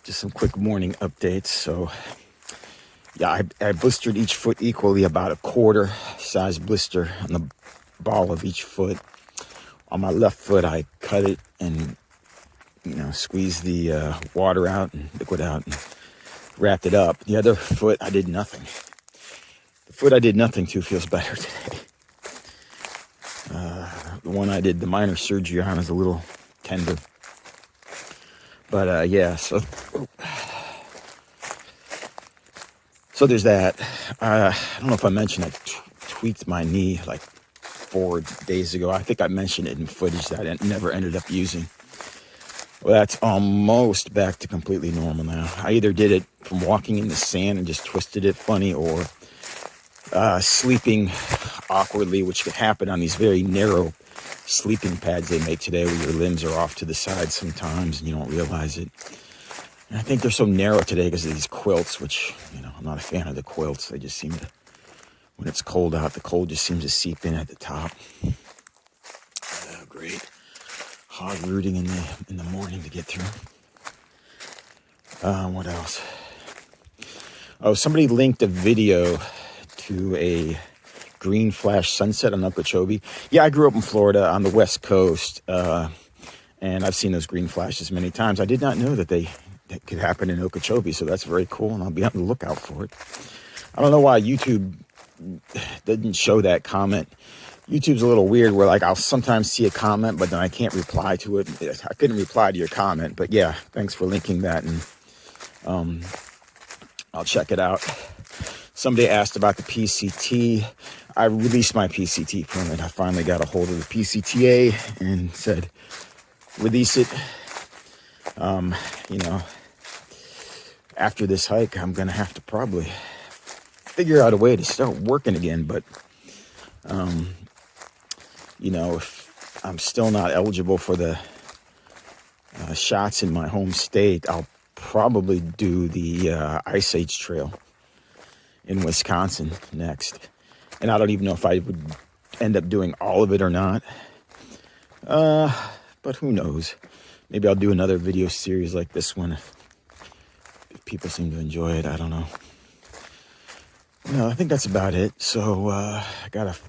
just some quick morning updates. So yeah, I blistered each foot equally, about a quarter size blister on the ball of each foot. On my left foot, I cut it and, squeezed the water out and liquid out and wrapped it up. The other foot, I did nothing. The foot I did nothing to feels better today. The one I did the minor surgery on is a little tender. But yeah, so there's that. I don't know if I mentioned I tweaked my knee like 4 days ago. I think I mentioned it in footage that I never ended up using. Well, that's almost back to completely normal now. I either did it from walking in the sand and just twisted it funny, or sleeping awkwardly, which could happen on these very narrow sleeping pads they make today, where your limbs are off to the side sometimes and you don't realize it. And I think they're so narrow today because of these quilts, which, I'm not a fan of the quilts. They just seem to, when it's cold out, the cold just seems to seep in at the top. Oh, great. Hog rooting in the morning to get through. What else? Oh, somebody linked a video to a green flash sunset on Okeechobee. Yeah, I grew up in Florida on the West Coast, and I've seen those green flashes many times. I did not know that that could happen in Okeechobee, so that's very cool, and I'll be on the lookout for it. I don't know why YouTube didn't show that comment. YouTube's a little weird where, like, I'll sometimes see a comment, but then I can't reply to it. I couldn't reply to your comment, but yeah, thanks for linking that, and I'll check it out. Somebody asked about the PCT. I released my PCT permit. I finally got a hold of the PCTA and said, release it. After this hike, I'm going to have to probably figure out a way to start working again. But, if I'm still not eligible for the shots in my home state, I'll probably do the Ice Age Trail in Wisconsin next. And I don't even know if I would end up doing all of it or not. But who knows? Maybe I'll do another video series like this one if people seem to enjoy it. I don't know. No, I think that's about it. So I got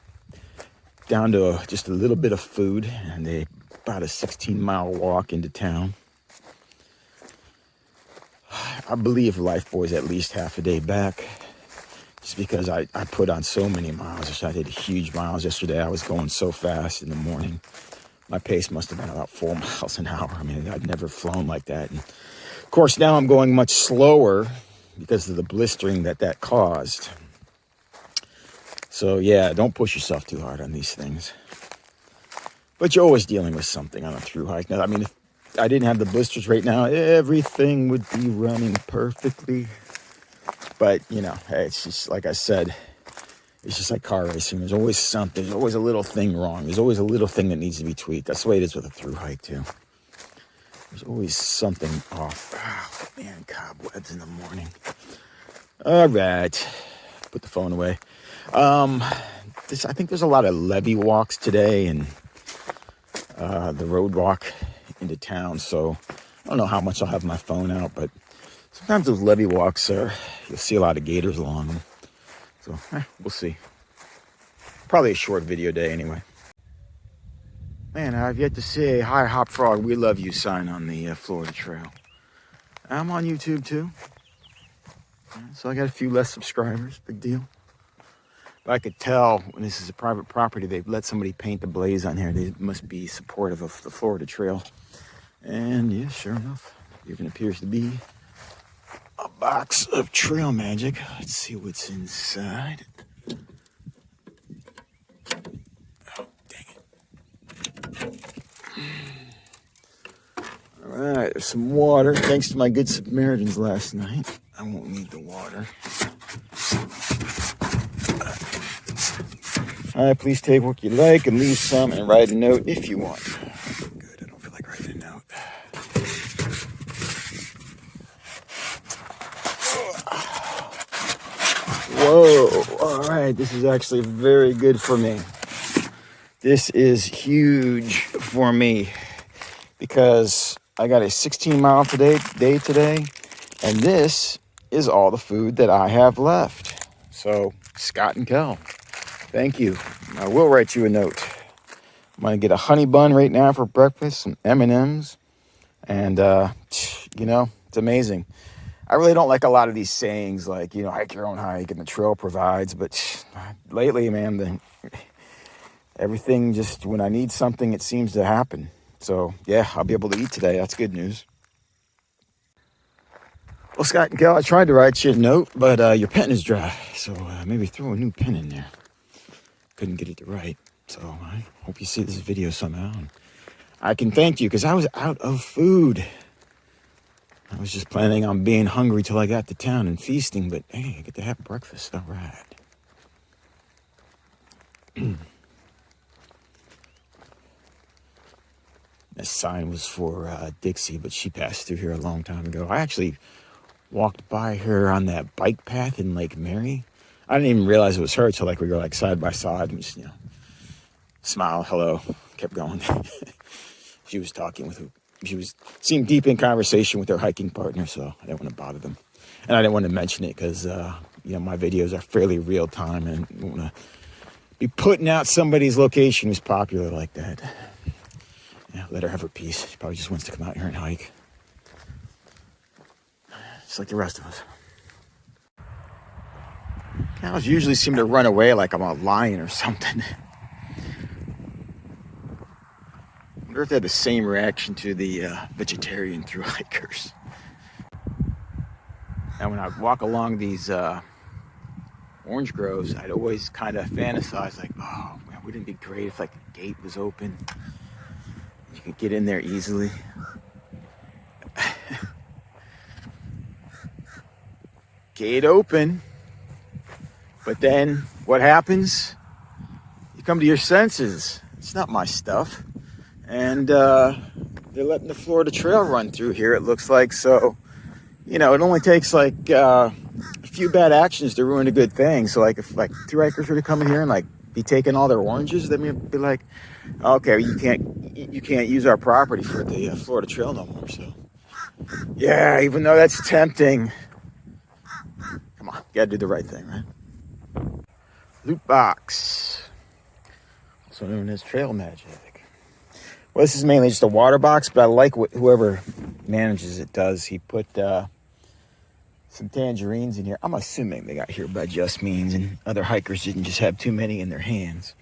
down to just a little bit of food and about a 16-mile walk into town. I believe Life Boy's at least half a day back. Just because I put on so many miles. I did huge miles yesterday. I was going so fast in the morning. My pace must have been about 4 miles an hour. I mean, I'd never flown like that. And of course, now I'm going much slower because of the blistering that caused. So yeah, don't push yourself too hard on these things. But you're always dealing with something on a through hike. Now, I mean, if I didn't have the blisters right now, everything would be running perfectly. But, hey, it's just, like I said, it's just like car racing. There's always something. There's always a little thing wrong. There's always a little thing that needs to be tweaked. That's the way it is with a through hike, too. There's always something off. Oh, man, cobwebs in the morning. All right. Put the phone away. I think there's a lot of levee walks today and the road walk into town. So I don't know how much I'll have my phone out, but sometimes those levee walks you'll see a lot of gators along them. So, we'll see. Probably a short video day anyway. Man, I've yet to see a "Hi Hop Frog, we love you" sign on the Florida Trail. I'm on YouTube too. So I got a few less subscribers, big deal. But I could tell when this is a private property, they've let somebody paint the blaze on here. They must be supportive of the Florida Trail. And yeah, sure enough, even appears to be a box of trail magic. Let's see what's inside. Oh, dang it. All right, there's some water. Thanks to my good Samaritans last night. I won't need the water. All right, please take what you like and leave some and write a note if you want. Good, I don't feel like writing a note. Whoa, all right, this is actually very good for me. This is huge for me because I got a 16-mile day today, And this is all the food that I have left. So, Scott and Kel, thank you. I will write you a note. I'm going to get a honey bun right now for breakfast, some M&Ms. And, you know, it's amazing. I really don't like a lot of these sayings like, you know, hike your own hike and the trail provides. But lately, man, everything just, when I need something, it seems to happen. So, yeah, I'll be able to eat today. That's good news. Well, Scott and Kel, I tried to write you a note, but your pen is dry. So maybe throw a new pen in there. Couldn't get it to write. So I hope you see this video somehow. And I can thank you because I was out of food. I was just planning on being hungry till I got to town and feasting, but hey, I get to have breakfast. All right. This sign was for Dixie, but she passed through here a long time ago. I actually walked by her on that bike path in Lake Mary. I didn't even realize it was her till like we were like side by side and just, you know, smile, hello, kept going. She was talking with who seemed deep in conversation with her hiking partner, so I didn't want to bother them. And I didn't want to mention it because, you know, my videos are fairly real time and I don't want to be putting out somebody's location who's popular like that. Yeah, let her have her peace. She probably just wants to come out here and hike. Just like the rest of us. Cows usually seem to run away like I'm a lion or something. I wonder if they had the same reaction to the vegetarian thru hikers. Now, when I walk along these orange groves, I'd always kind of fantasize like, oh man, wouldn't it be great if like the gate was open? You could get in there easily. Gate open. But then what happens? You come to your senses. It's not my stuff. And they're letting the Florida Trail run through here, it looks like. So, you know, it only takes like a few bad actions to ruin a good thing. So like if like thru hikers were to come in here and like be taking all their oranges, then we'd be like, okay, you can't use our property for the Florida Trail no more. So yeah, even though that's tempting, come on, gotta do the right thing, right? Loot box, also known as trail magic. Well, this is mainly just a water box, but I like what whoever manages it does. He put some tangerines in here. I'm assuming they got here by just means and other hikers didn't just have too many in their hands.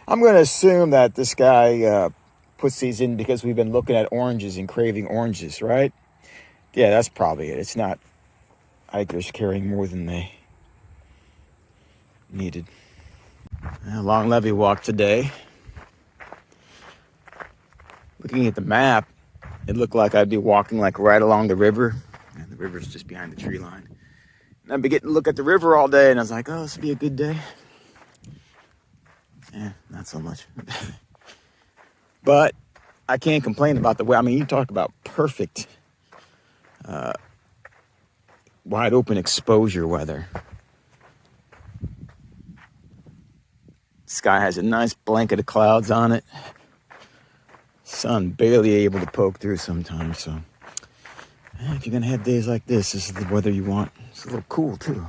I'm going to assume that this guy puts these in because we've been looking at oranges and craving oranges, right? Yeah, that's probably it. It's not hikers carrying more than they needed. A long levee walk today. Looking at the map, it looked like I'd be walking like right along the river. And the river's just behind the tree line. And I'd be getting to look at the river all day, and I was like, oh, this would be a good day. Yeah, not so much. But I can't complain about the way. I mean, you talk about perfect wide open exposure weather. Sky has a nice blanket of clouds on it. Sun barely able to poke through sometimes. So if you're gonna have days like this is the weather you want. It's a little cool too.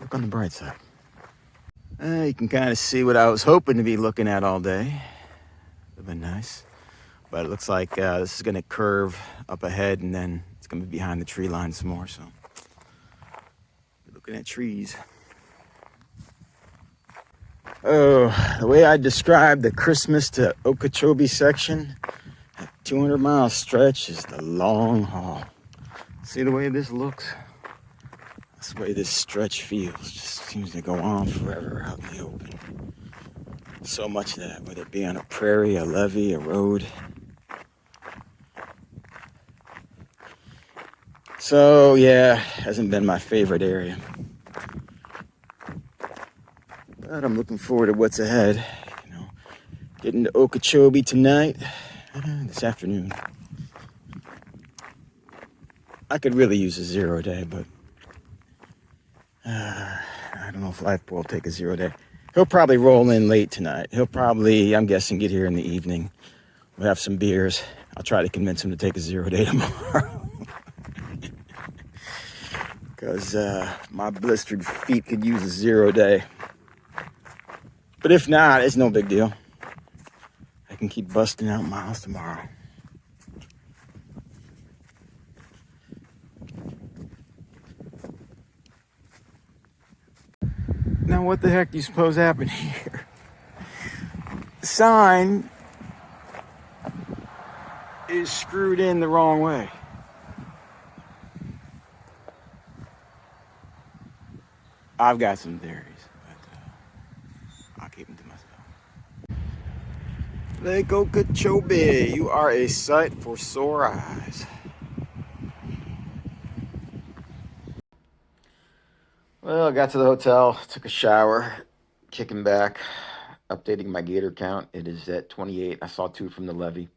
Look on the bright side. You can kind of see what I was hoping to be looking at all day. Would have been nice. But it looks like this is gonna curve up ahead and then it's gonna be behind the tree line some more. So looking at trees. Oh, the way I described the Christmas to Okeechobee section, that 200-mile stretch is the long haul. See the way this looks? That's the way this stretch feels. Just seems to go on forever out in the open. So much of that, whether it be on a prairie, a levee, a road. So yeah, hasn't been my favorite area. But I'm looking forward to what's ahead. You know, getting to Okeechobee tonight, this afternoon. I could really use a 0 day, but I don't know if Life Boy will take a 0 day. He'll probably roll in late tonight. He'll probably, I'm guessing, get here in the evening. We'll have some beers. I'll try to convince him to take a 0 day tomorrow. because my blistered feet could use a 0 day. But if not, it's no big deal. I can keep busting out miles tomorrow. Now, what the heck do you suppose happened here? The sign is screwed in the wrong way. I've got some theories, but I'll keep them to myself. Lake Okeechobee, you are a sight for sore eyes. Well, I got to the hotel, took a shower, kicking back, updating my gator count. It is at 28. I saw 2 from the levee.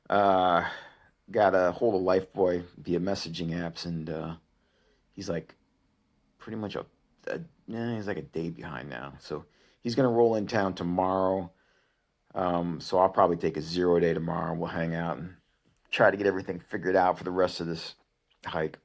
Got a hold of Lifebuoy via messaging apps, and he's like pretty much he's like a day behind now. So he's gonna roll in town tomorrow. So I'll probably take a 0 day tomorrow. We'll hang out and try to get everything figured out for the rest of this hike.